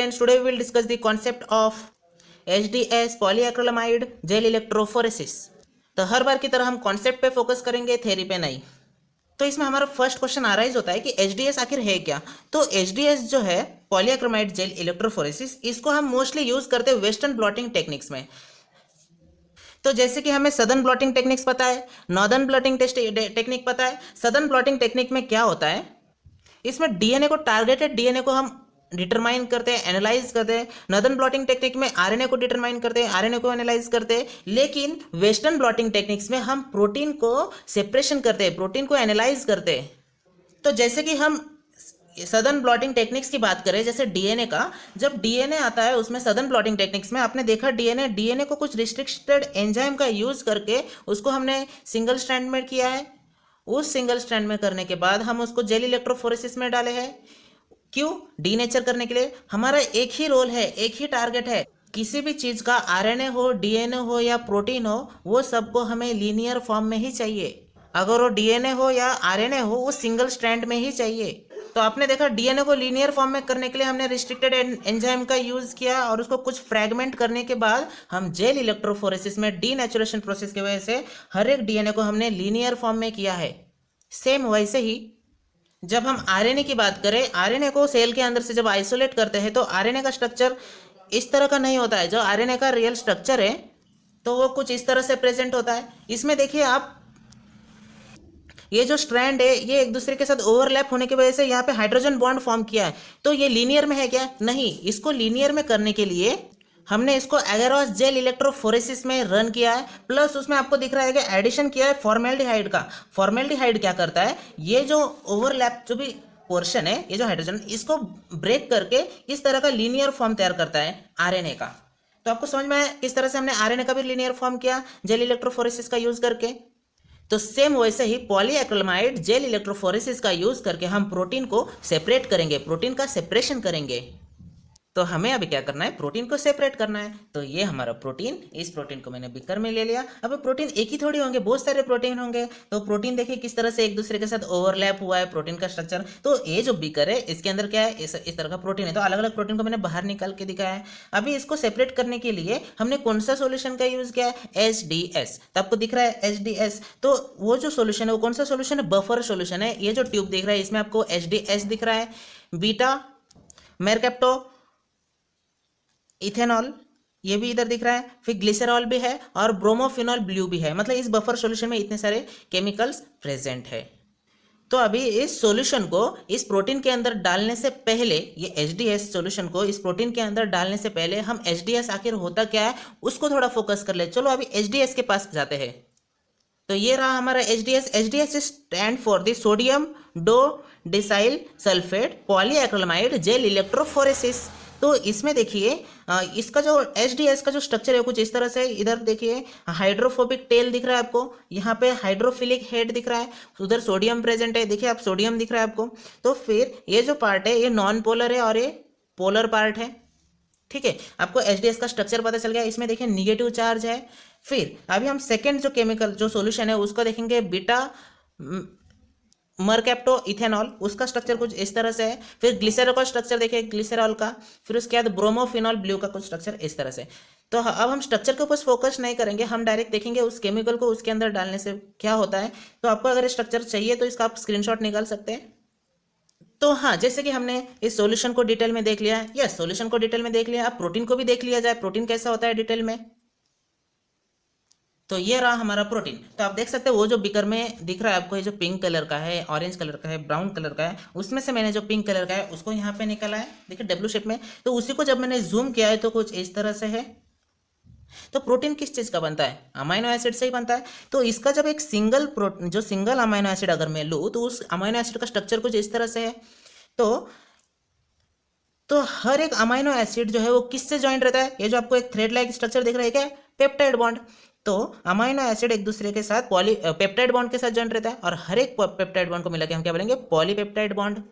friends, today we will discuss the concept of HDS polyacrylamide gel electrophoresis। तो हर बार की तरह हम कॉन्सेप्ट पे फोकस करेंगे, थ्योरी पे नहीं। तो इसमें हमारा फर्स्ट क्वेश्चन अराइज होता है कि HDS आखिर है क्या। तो HDS जो है पॉलीएक्रोमाइड जेल इलेक्ट्रोफोरेसिस, इसको हम मोस्टली यूज करते हैं वेस्टर्न ब्लॉटिंग टेक्निक्स में। तो जैसे कि हमें सदर्न ब्लॉटिंग टेक्निक्स पता है, नॉर्दर्न ब्लॉटिंग टेक्निक पता है। सदर्न ब्लॉटिंग टेक्निक में क्या होता है, इसमें डीएनए को, टारगेटेड डीएनए को हम डिटरमाइन करते हैं, एनालाइज करते हैं। नॉर्दर्न ब्लॉटिंग टेक्निक में आरएनए को डिटरमाइन करते हैं, आरएनए को एनालाइज करते हैं। लेकिन वेस्टर्न ब्लॉटिंग टेक्निक्स में हम प्रोटीन को सेपरेशन करते हैं, प्रोटीन को एनालाइज करते हैं। तो जैसे कि हम सदर्न ब्लॉटिंग टेक्निक्स की बात करें, जैसे डीएनए का, जब डीएनए आता है उसमें सदर्न ब्लॉटिंग टेक्निक्स में आपने देखा डीएनए को कुछ रिस्ट्रिक्टेड एंजाइम का यूज करके उसको हमने सिंगल स्ट्रैंड में किया है। उस सिंगल स्ट्रैंड में करने के बाद हम उसको जेल इलेक्ट्रोफोरेसिस में डाले हैं। क्यों? डीनेचर करने के लिए। हमारा एक ही रोल है, एक ही टारगेट है। किसी भी चीज का आरएनए हो, डीएनए हो या प्रोटीन हो, वो सबको हमें लीनियर फॉर्म में ही चाहिए। अगर वो डीएनए हो या आरएनए हो, वो सिंगल स्ट्रैंड में ही चाहिए। तो आपने देखा डीएनए को लीनियर फॉर्म में करने के लिए हमने रिस्ट्रिक्टेड एंजाइम का यूज किया और उसको कुछ फ्रैगमेंट करने के बाद हम जेल इलेक्ट्रोफोरेसिस में डीनेचुरेशन प्रोसेस की वजह से हर एक डीएनए को हमने लीनियर फॉर्म में किया है। सेम वैसे ही जब हम आरएनए की बात करें, आरएनए को सेल के अंदर से जब आइसोलेट करते हैं तो आरएनए का स्ट्रक्चर इस तरह का नहीं होता है। जो आरएनए का रियल स्ट्रक्चर है तो वो कुछ इस तरह से प्रेजेंट होता है। इसमें देखिए आप, ये जो स्ट्रैंड है ये एक दूसरे के साथ ओवरलैप होने की वजह से यहाँ पे हाइड्रोजन बॉन्ड फॉर्म किया है। तो ये लीनियर में है क्या? नहीं। इसको लीनियर में करने के लिए हमने इसको एगारोस जेल इलेक्ट्रोफोरेसिस में रन किया है। प्लस उसमें आपको दिख रहा है कि एडिशन किया है फॉर्मेल्डिहाइड का। फॉर्मेल्डिहाइड क्या करता है, ये जो ओवरलैप जो भी पोर्शन है, ये जो हाइड्रोजन, इसको ब्रेक करके इस तरह का लीनियर फॉर्म तैयार करता है आरएनए का। तो आपको समझ में आया किस तरह से हमने आरएनए का भी लीनियर फॉर्म किया जेल इलेक्ट्रोफोरेसिस का यूज करके। तो सेम वैसे ही पॉलीएक्रिलामाइड जेल इलेक्ट्रोफोरेसिस का यूज करके हम प्रोटीन को सेपरेट करेंगे, प्रोटीन का सेपरेशन करेंगे। तो हमें अभी क्या करना है, प्रोटीन को सेपरेट करना है। तो ये हमारा प्रोटीन, इस प्रोटीन को मैंने बीकर में ले लिया। अब प्रोटीन एक ही थोड़ी होंगे, बहुत सारे प्रोटीन होंगे। तो प्रोटीन देखिए किस तरह से एक दूसरे के साथ ओवरलैप हुआ है प्रोटीन का स्ट्रक्चर। तो ये जो बीकर है इसके अंदर क्या है, इस तरह का प्रोटीन है। तो अलग अलग प्रोटीन को मैंने बाहर निकाल के दिखाया है। अभी इसको सेपरेट करने के लिए हमने कौन सा सोल्यूशन का यूज किया है, HDS। तो आपको दिख रहा है HDS। तो वो जो सोल्यूशन है वो कौन सा सोल्यूशन है, बफर सोल्यूशन है। ये जो ट्यूब दिख रहा है इसमें आपको HDS दिख रहा है, बीटा मेरकैप्टो इथेनॉल ये भी इधर दिख रहा है, फिर ग्लिसरॉल भी है और ब्रोमोफिनॉल ब्लू भी है। मतलब इस बफर सॉल्यूशन में इतने सारे केमिकल्स प्रेजेंट है। तो अभी इस सॉल्यूशन को इस प्रोटीन के अंदर डालने से पहले, ये HDS सॉल्यूशन को इस प्रोटीन के अंदर डालने से पहले हम HDS आखिर होता क्या है उसको थोड़ा फोकस कर ले। चलो अभी HDS के पास जाते हैं। तो ये रहा हमारा HDS। HDS stand for the sodium dodecyl sulphate polyacrylamide gel electrophoresis. तो इसमें देखिए इसका जो HDS का जो स्ट्रक्चर है कुछ इस तरह से। इधर देखिए हाइड्रोफोबिक टेल दिख रहा है आपको, यहाँ पे हाइड्रोफिलिक हेड दिख रहा है, उधर सोडियम प्रेजेंट है। देखिए आप सोडियम दिख रहा है आपको। तो फिर ये जो पार्ट है ये नॉन पोलर है और ये पोलर पार्ट है। ठीक है, आपको HDS का स्ट्रक्चर पता चल गया। इसमें देखिए निगेटिव चार्ज है। फिर अभी हम सेकेंड जो केमिकल जो सोल्यूशन है उसको देखेंगे, बीटा मरकैप्टो इथेनॉल। उसका स्ट्रक्चर कुछ इस तरह से है। फिर ग्लिसरॉल का स्ट्रक्चर देखिए, ग्लिसरॉल का। फिर उसके बाद ब्रोमोफिनॉल ब्लू का कुछ स्ट्रक्चर इस तरह से। तो अब हम स्ट्रक्चर के ऊपर फोकस नहीं करेंगे, हम डायरेक्ट देखेंगे उस केमिकल को उसके अंदर डालने से क्या होता है। तो आपको अगर स्ट्रक्चर चाहिए तो इसका आप स्क्रीनशॉट निकाल सकते हैं। तो हाँ, जैसे कि हमने इस सॉल्यूशन को डिटेल में देख लिया है, यस सॉल्यूशन को डिटेल में देख लिया। अब प्रोटीन को भी देख लिया जाए, प्रोटीन कैसा होता है डिटेल में। तो ये रहा हमारा प्रोटीन। तो आप देख सकते हैं वो जो बीकर में दिख रहा है आपको, ये जो पिंक कलर का है, ऑरेंज कलर का है, ब्राउन कलर का है, उसमें से मैंने जो पिंक कलर का है उसको यहाँ पे निकाला है, देखिए डब्ल्यू शेप में। तो उसी को जब मैंने जूम किया है तो कुछ इस तरह से है। तो प्रोटीन किस चीज का बनता है, अमाइनो एसिड से ही बनता है। तो इसका जब एक सिंगल अमाइनो एसिड अगर मैं लूँ तो उस अमाइनो एसिड का स्ट्रक्चर कुछ इस तरह से है। तो हर एक अमाइनो एसिड जो है वो किससे ज्वाइंट रहता है, ये जो आपको एक थ्रेड लाइक स्ट्रक्चर दिख रहा है क्या, पेप्टाइड बॉन्ड। तो अमाइनो एसिड एक दूसरे के साथ पेप्टाइड बॉन्ड के साथ ज्वाइंट रहता है और हर एक पेप्टाइड बॉन्ड को मिला के हम क्या बोलेंगे, पॉलीपेप्टाइड बॉन्ड।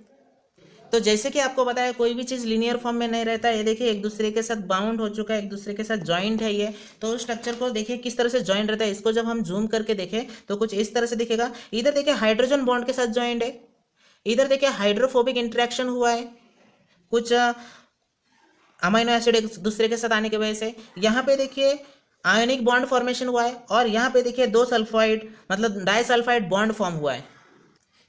तो जैसे कि आपको पता है कोई भी चीज लीनियर फॉर्म में नहीं रहता है। ये देखिए एक दूसरे के साथ बाउंड हो चुका है, एक दूसरे के साथ ज्वाइंट है ये। तो स्ट्रक्चर को देखिए किस तरह से ज्वाइंट रहता है। इसको जब हम जूम करके देखें तो कुछ इस तरह से दिखेगा। इधर देखिए हाइड्रोजन बॉन्ड के साथ ज्वाइंट है, इधर देखिए हाइड्रोफोबिक इंटरेक्शन हुआ है, कुछ अमाइनो एसिड एक दूसरे के साथ आने की वजह से यहाँ पे देखिए आयोनिक बॉन्ड फॉर्मेशन हुआ है, और यहाँ पे देखिए दो सल्फाइड मतलब डाइसल्फाइड बॉन्ड फॉर्म हुआ है।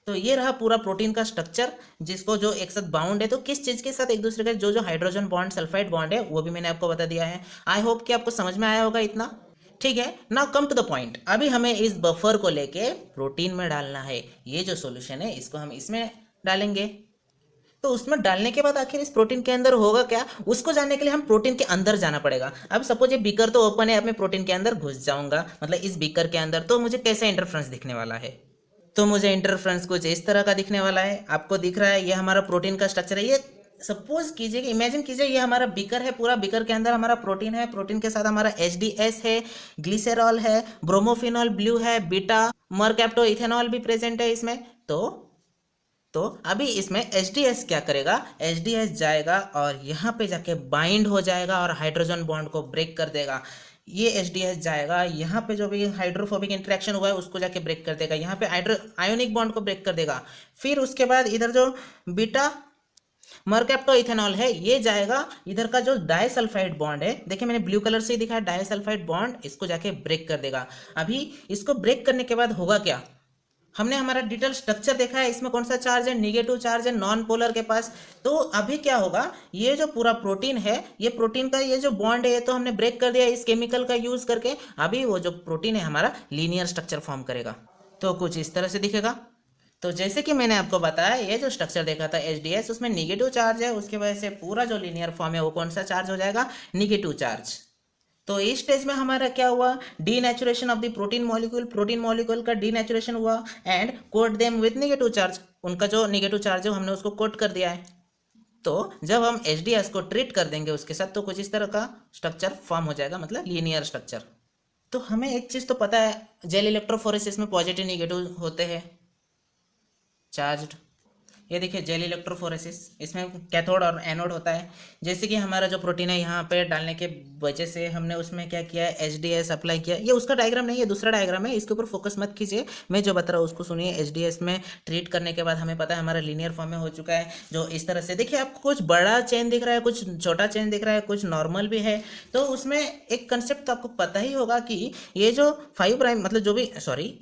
तो ये रहा पूरा प्रोटीन का स्ट्रक्चर, जिसको जो एक साथ बाउंड है, तो किस चीज़ के साथ एक दूसरे का जो जो हाइड्रोजन बॉन्ड सल्फाइड बॉन्ड है वो भी मैंने आपको बता दिया है। आई होप कि आपको समझ में आया होगा इतना। ठीक है, now come to the point. अभी हमें इस बफर को लेके प्रोटीन में डालना है। ये जो सॉल्यूशन है इसको हम इसमें डालेंगे। तो उसमें डालने के बाद आखिर इस प्रोटीन के अंदर होगा क्या, उसको जानने के लिए हम प्रोटीन के अंदर जाना पड़ेगा। अब सपोज ये बीकर तो ओपन है, अब मैं प्रोटीन के अंदर घुस जाऊंगा, मतलब इस बीकर के अंदर, तो मुझे कैसे इंटरफ्रेंस दिखने वाला है। तो मुझे इंटरफ्रेंस कुछ इस तरह का दिखने वाला है। आपको दिख रहा है ये हमारा प्रोटीन का स्ट्रक्चर है। ये सपोज कीजिए कि इमेजिन कीजिए ये हमारा बीकर है, पूरा बीकर के अंदर हमारा प्रोटीन है, प्रोटीन के साथ हमारा HDS है, ग्लिसरॉल है, ब्रोमोफिनॉल ब्लू है, बीटा मरकैप्टो इथेनॉल भी प्रेजेंट है इसमें। तो अभी इसमें HDS क्या करेगा, HDS जाएगा और यहाँ पे जाके बाइंड हो जाएगा और हाइड्रोजन बॉन्ड को ब्रेक कर देगा। ये HDS जाएगा, यहाँ पे जो भी हाइड्रोफोबिक इंटरेक्शन हुआ है उसको जाके ब्रेक कर देगा, यहाँ पे आयोनिक बॉन्ड को ब्रेक कर देगा। फिर उसके बाद इधर जो बीटा मरकैप्टो इथेनॉल है ये जाएगा, इधर का जो डाइसल्फाइड बॉन्ड है, देखिए मैंने ब्लू कलर से दिखाया डाइसल्फाइड बॉन्ड, इसको जाके ब्रेक कर देगा। अभी इसको ब्रेक करने के बाद होगा क्या, हमने हमारा डिटेल स्ट्रक्चर देखा है, इसमें कौन सा चार्ज है, निगेटिव चार्ज है नॉन पोलर के पास। तो अभी क्या होगा, ये जो पूरा प्रोटीन है, ये प्रोटीन का ये जो बॉन्ड है ये तो हमने ब्रेक कर दिया इस केमिकल का यूज करके। अभी वो जो प्रोटीन है हमारा लीनियर स्ट्रक्चर फॉर्म करेगा, तो कुछ इस तरह से दिखेगा। तो जैसे कि मैंने आपको बताया ये जो स्ट्रक्चर देखा था HDS, उसमें निगेटिव चार्ज है, उसकी वजह से पूरा जो लीनियर फॉर्म है वो कौन सा चार्ज हो जाएगा, निगेटिव चार्ज। तो इस स्टेज में हमारा क्या हुआ, denaturation of the protein molecule का डीनेचुरेशन हुआ and coat them with negative charge. उनका जो नेगेटिव चार्ज है हमने उसको कोट कर दिया है। तो जब हम HDS को ट्रीट कर देंगे उसके साथ तो कुछ इस तरह का स्ट्रक्चर फॉर्म हो जाएगा, मतलब लीनियर स्ट्रक्चर। तो हमें एक चीज़ तो पता है, जेल इलेक्ट्रोफोरेसिस में पॉजिटिव निगेटिव होते हैं चार्ज्ड। ये देखिए जेल इलेक्ट्रोफोरेसिस, इसमें कैथोड और एनोड होता है। जैसे कि हमारा जो प्रोटीन है यहाँ पे डालने के वजह से हमने उसमें क्या किया है, HDS अप्लाई किया। ये उसका डायग्राम नहीं है, दूसरा डायग्राम है, इसके ऊपर फोकस मत कीजिए, मैं जो बता रहा हूँ उसको सुनिए। HDS में ट्रीट करने के बाद हमें पता है हमारा लीनियर फॉर्म में हो चुका है, जो इस तरह से देखिए आपको कुछ बड़ा चेन दिख रहा है, कुछ छोटा चेन दिख रहा है, कुछ नॉर्मल भी है। तो उसमें एक कंसेप्ट तो आपको पता ही होगा कि ये जो 5 प्राइम मतलब जो भी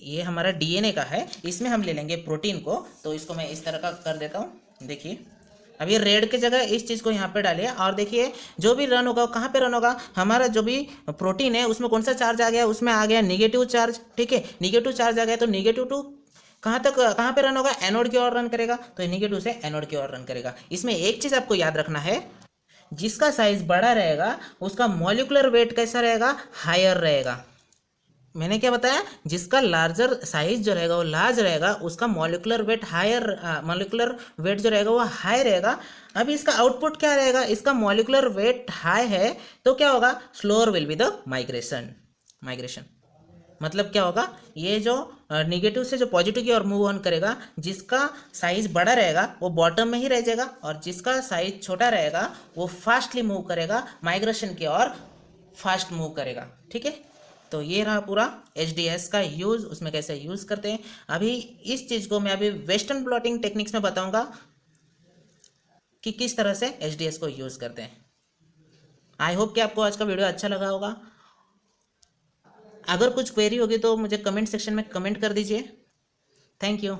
ये हमारा DNA का है, इसमें हम ले लेंगे प्रोटीन को। तो इसको मैं इस तरह का कर देता हूँ, देखिए अब ये रेड की जगह इस चीज़ को यहाँ पे डालिए और देखिए जो भी रन होगा कहाँ पे रन होगा, हमारा जो भी प्रोटीन है उसमें कौन सा चार्ज आ गया, उसमें आ गया निगेटिव चार्ज। ठीक है, निगेटिव चार्ज आ गया तो निगेटिव टू कहाँ पे रन होगा, एनोड की ओर रन करेगा, तो निगेटिव से एनोड की ओर रन करेगा। इसमें एक चीज़ आपको याद रखना है, जिसका साइज बड़ा रहेगा उसका मॉलिक्यूलर वेट कैसा रहेगा, हायर रहेगा। मैंने क्या बताया, जिसका लार्जर साइज जो रहेगा वो लार्ज रहेगा, उसका मॉलिक्यूलर वेट मॉलिक्यूलर वेट जो रहेगा वो हाई रहेगा। अभी इसका आउटपुट क्या रहेगा, इसका मॉलिक्यूलर वेट हाई है तो क्या होगा, slower will be the migration. मतलब क्या होगा, ये जो निगेटिव से जो पॉजिटिव की ओर मूव ऑन करेगा, जिसका साइज बड़ा रहेगा वो बॉटम में ही रह जाएगा और जिसका साइज छोटा रहेगा वो फास्टली मूव करेगा माइग्रेशन की ओर, फास्ट मूव करेगा। ठीक है, तो ये रहा पूरा HDS का यूज़, उसमें कैसे यूज़ करते हैं। अभी इस चीज़ को मैं अभी वेस्टर्न ब्लॉटिंग टेक्निक्स में बताऊंगा कि किस तरह से HDS को यूज़ करते हैं। आई होप कि आपको आज का वीडियो अच्छा लगा होगा। अगर कुछ क्वेरी होगी तो मुझे कमेंट सेक्शन में कमेंट कर दीजिए। Thank you.